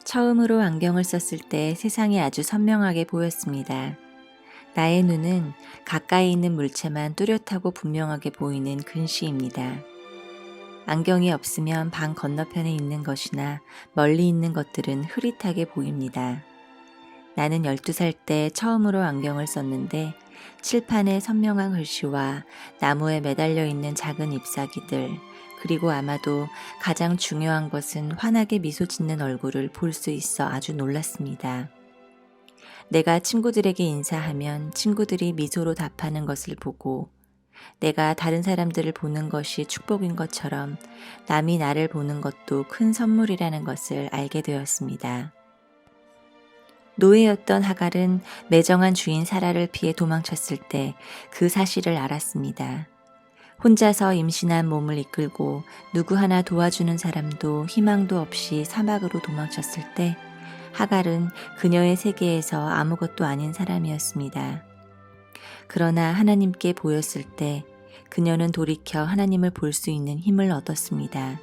처음으로 안경을 썼을 때 세상이 아주 선명하게 보였습니다. 나의 눈은 가까이 있는 물체만 뚜렷하고 분명하게 보이는 근시입니다. 안경이 없으면 방 건너편에 있는 것이나 멀리 있는 것들은 흐릿하게 보입니다. 나는 12살 때 처음으로 안경을 썼는데 칠판에 선명한 글씨와 나무에 매달려 있는 작은 잎사귀들, 그리고 아마도 가장 중요한 것은 환하게 미소 짓는 얼굴을 볼 수 있어 아주 놀랐습니다. 내가 친구들에게 인사하면 친구들이 미소로 답하는 것을 보고, 내가 다른 사람들을 보는 것이 축복인 것처럼 남이 나를 보는 것도 큰 선물이라는 것을 알게 되었습니다. 노예였던 하갈은 매정한 주인 사라를 피해 도망쳤을 때 그 사실을 알았습니다. 혼자서 임신한 몸을 이끌고 누구 하나 도와주는 사람도 희망도 없이 사막으로 도망쳤을 때 하갈은 그녀의 세계에서 아무것도 아닌 사람이었습니다. 그러나 하나님께 보였을 때 그녀는 돌이켜 하나님을 볼 수 있는 힘을 얻었습니다.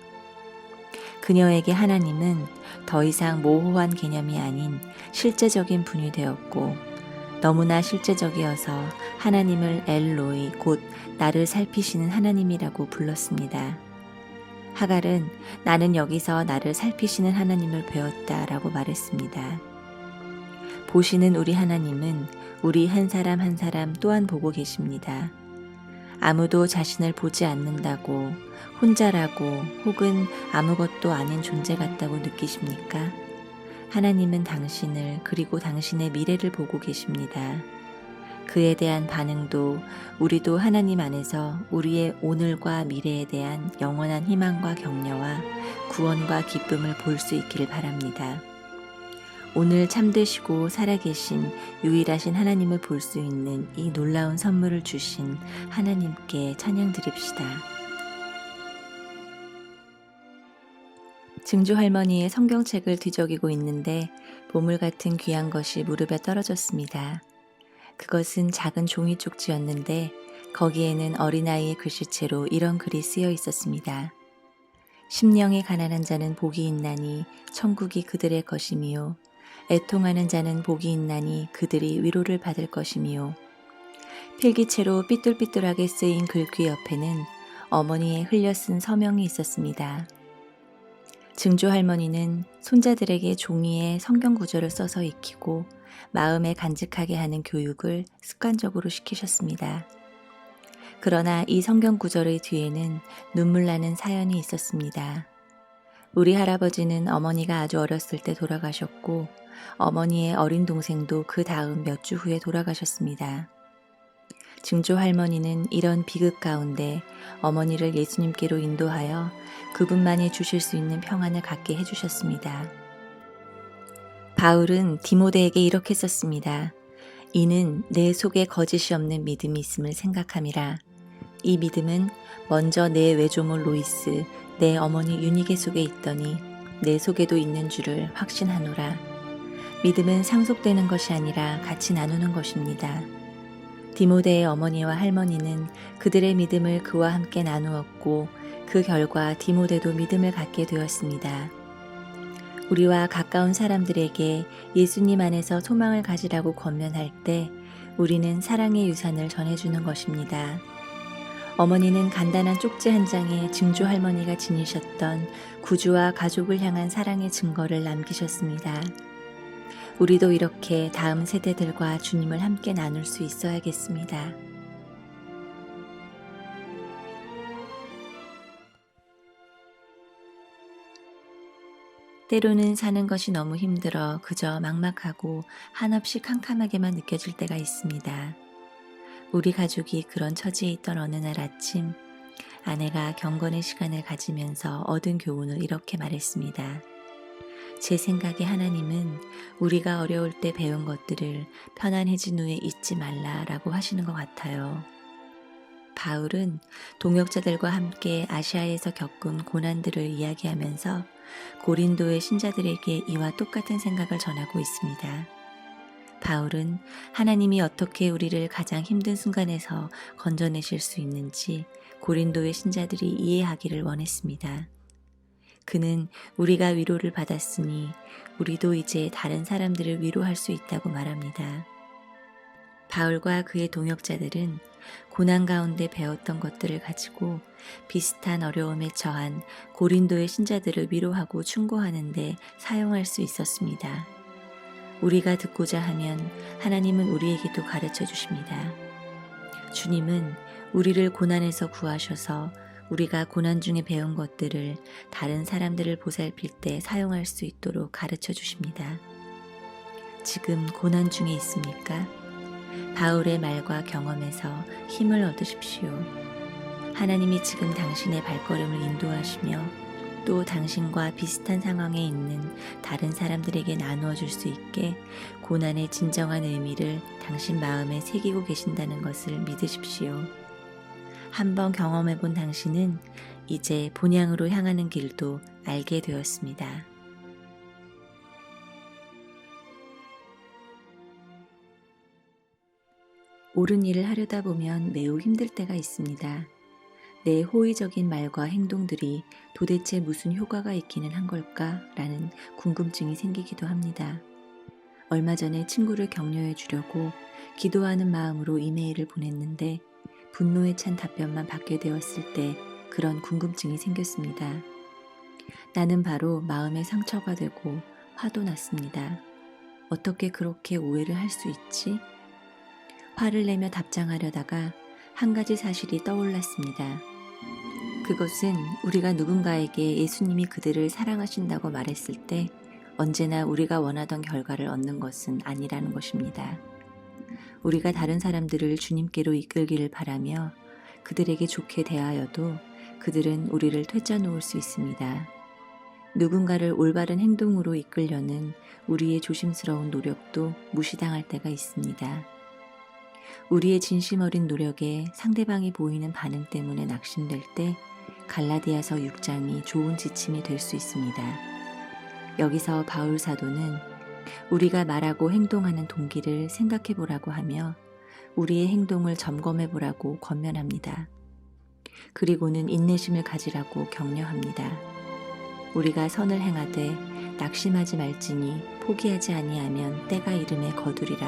그녀에게 하나님은 더 이상 모호한 개념이 아닌 실제적인 분이 되었고, 너무나 실제적이어서 하나님을 엘로이, 곧 나를 살피시는 하나님이라고 불렀습니다. 하갈은 나는 여기서 나를 살피시는 하나님을 배웠다라고 말했습니다. 보시는 우리 하나님은 우리 한 사람 한 사람 또한 보고 계십니다. 아무도 자신을 보지 않는다고, 혼자라고, 혹은 아무것도 아닌 존재 같다고 느끼십니까? 하나님은 당신을, 그리고 당신의 미래를 보고 계십니다. 그에 대한 반응도 우리도 하나님 안에서 우리의 오늘과 미래에 대한 영원한 희망과 격려와 구원과 기쁨을 볼 수 있기를 바랍니다. 오늘 참되시고 살아계신 유일하신 하나님을 볼 수 있는 이 놀라운 선물을 주신 하나님께 찬양드립시다. 증조 할머니의 성경책을 뒤적이고 있는데 보물 같은 귀한 것이 무릎에 떨어졌습니다. 그것은 작은 종이 쪽지였는데 거기에는 어린아이의 글씨체로 이런 글이 쓰여 있었습니다. 심령이 가난한 자는 복이 있나니 천국이 그들의 것이미요. 애통하는 자는 복이 있나니 그들이 위로를 받을 것이미요. 필기체로 삐뚤삐뚤하게 쓰인 글귀 옆에는 어머니의 흘려 쓴 서명이 있었습니다. 증조 할머니는 손자들에게 종이에 성경 구절을 써서 익히고 마음에 간직하게 하는 교육을 습관적으로 시키셨습니다. 그러나 이 성경 구절의 뒤에는 눈물 나는 사연이 있었습니다. 우리 할아버지는 어머니가 아주 어렸을 때 돌아가셨고 어머니의 어린 동생도 그 다음 몇 주 후에 돌아가셨습니다. 증조 할머니는 이런 비극 가운데 어머니를 예수님께로 인도하여 그분만이 주실 수 있는 평안을 갖게 해주셨습니다. 바울은 디모데에게 이렇게 썼습니다. 이는 내 속에 거짓이 없는 믿음이 있음을 생각함이라. 이 믿음은 먼저 내 외조물 로이스, 내 어머니 유니게 속에 있더니 내 속에도 있는 줄을 확신하노라. 믿음은 상속되는 것이 아니라 같이 나누는 것입니다. 디모데의 어머니와 할머니는 그들의 믿음을 그와 함께 나누었고 그 결과 디모데도 믿음을 갖게 되었습니다. 우리와 가까운 사람들에게 예수님 안에서 소망을 가지라고 권면할 때 우리는 사랑의 유산을 전해주는 것입니다. 어머니는 간단한 쪽지 한 장에 증조 할머니가 지니셨던 구주와 가족을 향한 사랑의 증거를 남기셨습니다. 우리도 이렇게 다음 세대들과 주님을 함께 나눌 수 있어야겠습니다. 때로는 사는 것이 너무 힘들어 그저 막막하고 한없이 캄캄하게만 느껴질 때가 있습니다. 우리 가족이 그런 처지에 있던 어느 날 아침, 아내가 경건의 시간을 가지면서 얻은 교훈을 이렇게 말했습니다. 제 생각에 하나님은 우리가 어려울 때 배운 것들을 편안해진 후에 잊지 말라라고 하시는 것 같아요. 바울은 동역자들과 함께 아시아에서 겪은 고난들을 이야기하면서 고린도의 신자들에게 이와 똑같은 생각을 전하고 있습니다. 바울은 하나님이 어떻게 우리를 가장 힘든 순간에서 건져내실 수 있는지 고린도의 신자들이 이해하기를 원했습니다. 그는 우리가 위로를 받았으니 우리도 이제 다른 사람들을 위로할 수 있다고 말합니다. 바울과 그의 동역자들은 고난 가운데 배웠던 것들을 가지고 비슷한 어려움에 처한 고린도의 신자들을 위로하고 충고하는 데 사용할 수 있었습니다. 우리가 듣고자 하면 하나님은 우리에게도 가르쳐 주십니다. 주님은 우리를 고난에서 구하셔서 우리가 고난 중에 배운 것들을 다른 사람들을 보살필 때 사용할 수 있도록 가르쳐 주십니다. 지금 고난 중에 있습니까? 바울의 말과 경험에서 힘을 얻으십시오. 하나님이 지금 당신의 발걸음을 인도하시며 또 당신과 비슷한 상황에 있는 다른 사람들에게 나누어 줄 수 있게 고난의 진정한 의미를 당신 마음에 새기고 계신다는 것을 믿으십시오. 한번 경험해 본 당신은 이제 본향으로 향하는 길도 알게 되었습니다. 옳은 일을 하려다 보면 매우 힘들 때가 있습니다. 내 호의적인 말과 행동들이 도대체 무슨 효과가 있기는 한 걸까? 라는 궁금증이 생기기도 합니다. 얼마 전에 친구를 격려해 주려고 기도하는 마음으로 이메일을 보냈는데 분노에 찬 답변만 받게 되었을 때 그런 궁금증이 생겼습니다. 나는 바로 마음에 상처가 되고 화도 났습니다. 어떻게 그렇게 오해를 할 수 있지? 화를 내며 답장하려다가 한 가지 사실이 떠올랐습니다. 그것은 우리가 누군가에게 예수님이 그들을 사랑하신다고 말했을 때 언제나 우리가 원하던 결과를 얻는 것은 아니라는 것입니다. 우리가 다른 사람들을 주님께로 이끌기를 바라며 그들에게 좋게 대하여도 그들은 우리를 퇴짜놓을 수 있습니다. 누군가를 올바른 행동으로 이끌려는 우리의 조심스러운 노력도 무시당할 때가 있습니다. 우리의 진심 어린 노력에 상대방이 보이는 반응 때문에 낙심될 때 갈라디아서 6장이 좋은 지침이 될 수 있습니다. 여기서 바울 사도는 우리가 말하고 행동하는 동기를 생각해 보라고 하며 우리의 행동을 점검해 보라고 권면합니다. 그리고는 인내심을 가지라고 격려합니다. 우리가 선을 행하되 낙심하지 말지니 포기하지 아니하면 때가 이름에 거두리라.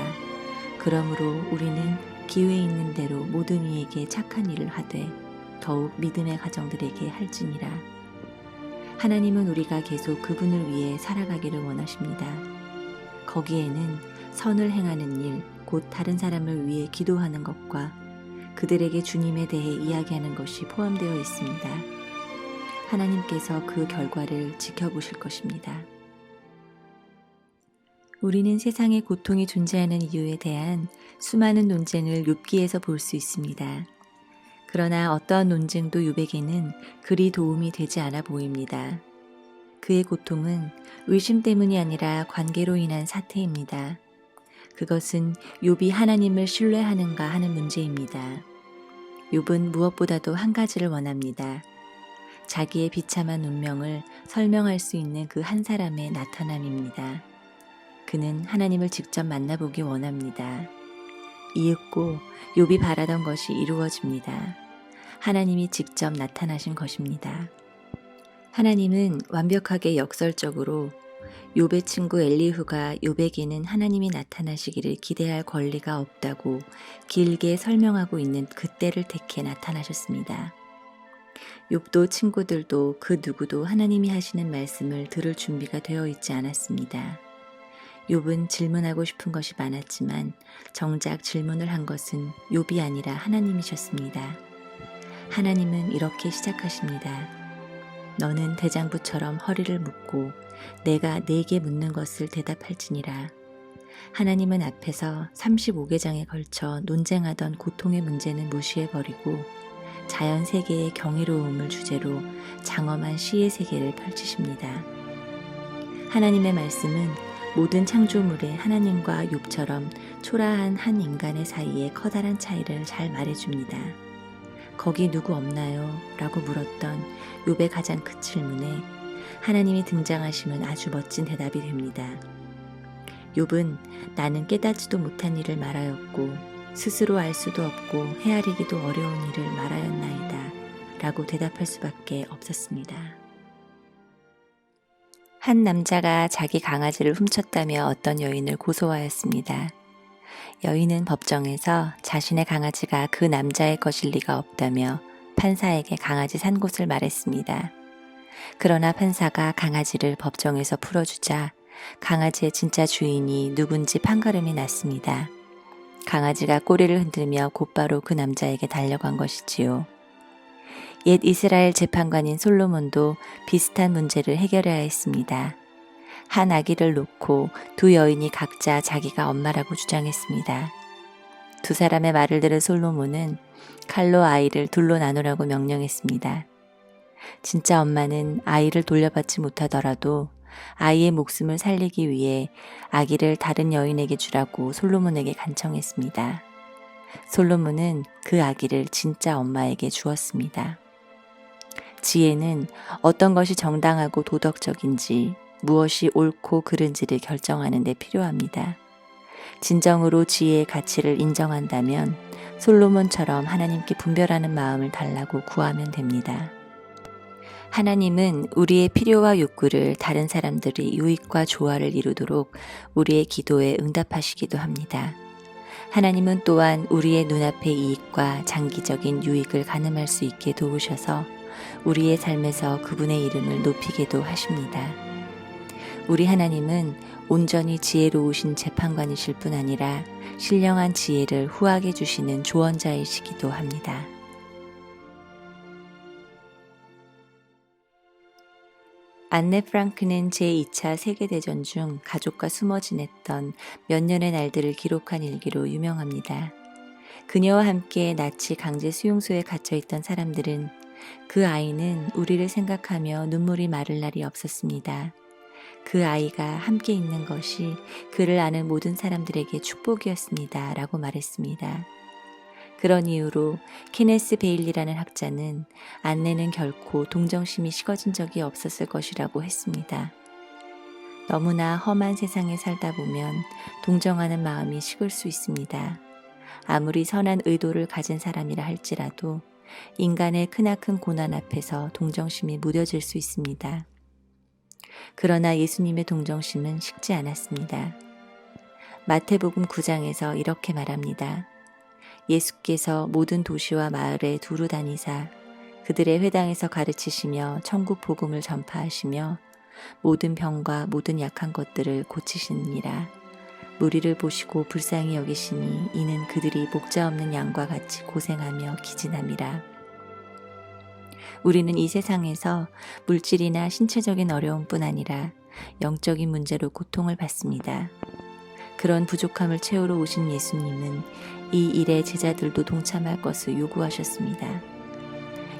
그러므로 우리는 기회 있는 대로 모든 이에게 착한 일을 하되 더욱 믿음의 가정들에게 할지니라. 하나님은 우리가 계속 그분을 위해 살아가기를 원하십니다. 거기에는 선을 행하는 일, 곧 다른 사람을 위해 기도하는 것과 그들에게 주님에 대해 이야기하는 것이 포함되어 있습니다. 하나님께서 그 결과를 지켜보실 것입니다. 우리는 세상에 고통이 존재하는 이유에 대한 수많은 논쟁을 욥기에서 볼 수 있습니다. 그러나 어떠한 논쟁도 욥에게는 그리 도움이 되지 않아 보입니다. 그의 고통은 의심 때문이 아니라 관계로 인한 사태입니다. 그것은 욥이 하나님을 신뢰하는가 하는 문제입니다. 욥은 무엇보다도 한 가지를 원합니다. 자기의 비참한 운명을 설명할 수 있는 그 한 사람의 나타남입니다. 그는 하나님을 직접 만나보기 원합니다. 이윽고 욥이 바라던 것이 이루어집니다. 하나님이 직접 나타나신 것입니다. 하나님은 완벽하게 역설적으로 욥의 친구 엘리후가 욥에게는 하나님이 나타나시기를 기대할 권리가 없다고 길게 설명하고 있는 그때를 택해 나타나셨습니다. 욥도 친구들도 그 누구도 하나님이 하시는 말씀을 들을 준비가 되어 있지 않았습니다. 욥은 질문하고 싶은 것이 많았지만 정작 질문을 한 것은 욥이 아니라 하나님이셨습니다. 하나님은 이렇게 시작하십니다. 너는 대장부처럼 허리를 묶고 내가 네게 묻는 것을 대답할지니라. 하나님은 앞에서 35개장에 걸쳐 논쟁하던 고통의 문제는 무시해버리고 자연 세계의 경이로움을 주제로 장엄한 시의 세계를 펼치십니다. 하나님의 말씀은 모든 창조물의 하나님과 욥처럼 초라한 한 인간의 사이에 커다란 차이를 잘 말해줍니다. 거기 누구 없나요? 라고 물었던 욥의 가장 큰 질문에 하나님이 등장하시면 아주 멋진 대답이 됩니다. 욥은 나는 깨닫지도 못한 일을 말하였고 스스로 알 수도 없고 헤아리기도 어려운 일을 말하였나이다 라고 대답할 수밖에 없었습니다. 한 남자가 자기 강아지를 훔쳤다며 어떤 여인을 고소하였습니다. 여인은 법정에서 자신의 강아지가 그 남자의 것일 리가 없다며 판사에게 강아지 산 곳을 말했습니다. 그러나 판사가 강아지를 법정에서 풀어주자 강아지의 진짜 주인이 누군지 판가름이 났습니다. 강아지가 꼬리를 흔들며 곧바로 그 남자에게 달려간 것이지요. 옛 이스라엘 재판관인 솔로몬도 비슷한 문제를 해결해야 했습니다. 한 아기를 놓고 두 여인이 각자 자기가 엄마라고 주장했습니다. 두 사람의 말을 들은 솔로몬은 칼로 아이를 둘로 나누라고 명령했습니다. 진짜 엄마는 아이를 돌려받지 못하더라도 아이의 목숨을 살리기 위해 아기를 다른 여인에게 주라고 솔로몬에게 간청했습니다. 솔로몬은 그 아기를 진짜 엄마에게 주었습니다. 지혜는 어떤 것이 정당하고 도덕적인지 무엇이 옳고 그른지를 결정하는 데 필요합니다. 진정으로 지혜의 가치를 인정한다면 솔로몬처럼 하나님께 분별하는 마음을 달라고 구하면 됩니다. 하나님은 우리의 필요와 욕구를 다른 사람들이 유익과 조화를 이루도록 우리의 기도에 응답하시기도 합니다. 하나님은 또한 우리의 눈앞의 이익과 장기적인 유익을 가늠할 수 있게 도우셔서 우리의 삶에서 그분의 이름을 높이게도 하십니다. 우리 하나님은 온전히 지혜로우신 재판관이실 뿐 아니라 신령한 지혜를 후하게 주시는 조언자이시기도 합니다. 안네 프랑크는 제2차 세계대전 중 가족과 숨어 지냈던 몇 년의 날들을 기록한 일기로 유명합니다. 그녀와 함께 나치 강제 수용소에 갇혀있던 사람들은 그 아이는 우리를 생각하며 눈물이 마를 날이 없었습니다. 그 아이가 함께 있는 것이 그를 아는 모든 사람들에게 축복이었습니다. 라고 말했습니다. 그런 이유로 케네스 베일리라는 학자는 안내는 결코 동정심이 식어진 적이 없었을 것이라고 했습니다. 너무나 험한 세상에 살다 보면 동정하는 마음이 식을 수 있습니다. 아무리 선한 의도를 가진 사람이라 할지라도 인간의 크나큰 고난 앞에서 동정심이 무뎌질 수 있습니다. 그러나 예수님의 동정심은 식지 않았습니다. 마태복음 9장에서 이렇게 말합니다. 예수께서 모든 도시와 마을에 두루 다니사 그들의 회당에서 가르치시며 천국 복음을 전파하시며 모든 병과 모든 약한 것들을 고치시느니라. 무리를 보시고 불쌍히 여기시니 이는 그들이 목자 없는 양과 같이 고생하며 기진함이라. 우리는 이 세상에서 물질이나 신체적인 어려움뿐 아니라 영적인 문제로 고통을 받습니다. 그런 부족함을 채우러 오신 예수님은 이 일에 제자들도 동참할 것을 요구하셨습니다.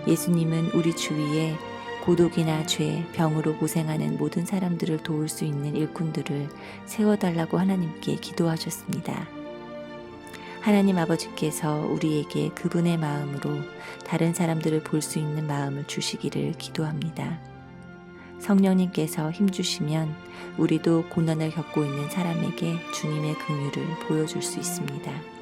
예수님은 우리 주위에 고독이나 죄, 병으로 고생하는 모든 사람들을 도울 수 있는 일꾼들을 세워달라고 하나님께 기도하셨습니다. 하나님 아버지께서 우리에게 그분의 마음으로 다른 사람들을 볼 수 있는 마음을 주시기를 기도합니다. 성령님께서 힘주시면 우리도 고난을 겪고 있는 사람에게 주님의 긍휼을 보여줄 수 있습니다.